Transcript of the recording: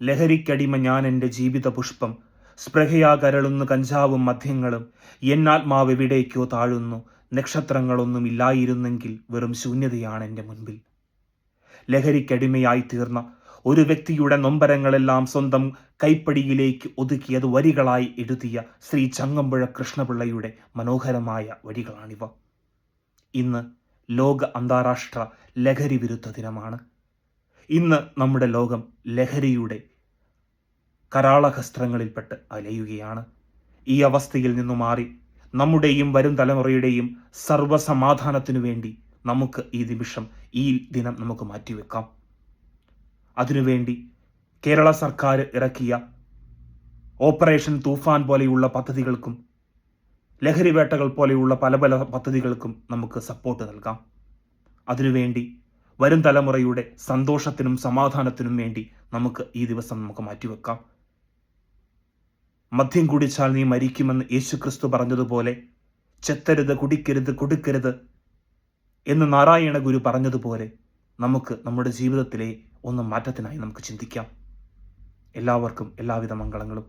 ലഹരിക്കടിമ ഞാൻ എൻ്റെ ജീവിത പുഷ്പം, സ്പൃഹയാ കരളുന്നു കഞ്ചാവും മദ്യങ്ങളും, എന്നാത്മാവെവിടേക്കോ താഴുന്നു, നക്ഷത്രങ്ങളൊന്നും ഇല്ലായിരുന്നെങ്കിൽ വെറും ശൂന്യതയാണ് എൻ്റെ മുൻപിൽ. ലഹരിക്കടിമയായി തീർന്ന ഒരു വ്യക്തിയുടെ നൊമ്പരങ്ങളെല്ലാം സ്വന്തം കൈപ്പടിയിലേക്ക് ഒതുക്കിയത് വരികളായി എഴുതിയ ശ്രീ ചങ്ങമ്പുഴ കൃഷ്ണപിള്ളയുടെ മനോഹരമായ വരികളാണിവ. ഇന്ന് ലോക അന്താരാഷ്ട്ര ലഹരി വിരുദ്ധ ദിനമാണ്. ഇന്ന് നമ്മുടെ ലോകം ലഹരിയുടെ കരാളഹസ്ത്രങ്ങളിൽപ്പെട്ട് അലയുകയാണ്. ഈ അവസ്ഥയിൽ നിന്നു മാറി നമ്മുടെയും വരും തലമുറയുടെയും സർവ്വസമാധാനത്തിനു വേണ്ടി നമുക്ക് ഈ നിമിഷം, ഈ ദിനം നമുക്ക് മാറ്റിവെക്കാം. അതിനുവേണ്ടി കേരള സർക്കാർ ഇറക്കിയ ഓപ്പറേഷൻ തൂഫാൻ പോലെയുള്ള പദ്ധതികൾക്കും ലഹരി വേട്ടകൾ പോലെയുള്ള പല പല പദ്ധതികൾക്കും നമുക്ക് സപ്പോർട്ട് നൽകാം. അതിനുവേണ്ടി വരും തലമുറയുടെ സന്തോഷത്തിനും സമാധാനത്തിനും വേണ്ടി നമുക്ക് ഈ ദിവസം നമുക്ക് മാറ്റിവെക്കാം. മദ്യം കുടിച്ചാൽ നീ മരിക്കുമെന്ന് യേശുക്രിസ്തു പറഞ്ഞതുപോലെ ചെത്തരുത്, കുടിക്കരുത്, കൊടുക്കരുത് എന്ന് നാരായണ ഗുരു പറഞ്ഞതുപോലെ നമുക്ക് നമ്മുടെ ജീവിതത്തിലെ ഒന്ന് മാറ്റത്തിനായി നമുക്ക് ചിന്തിക്കാം. എല്ലാവർക്കും എല്ലാവിധ മംഗളങ്ങളും.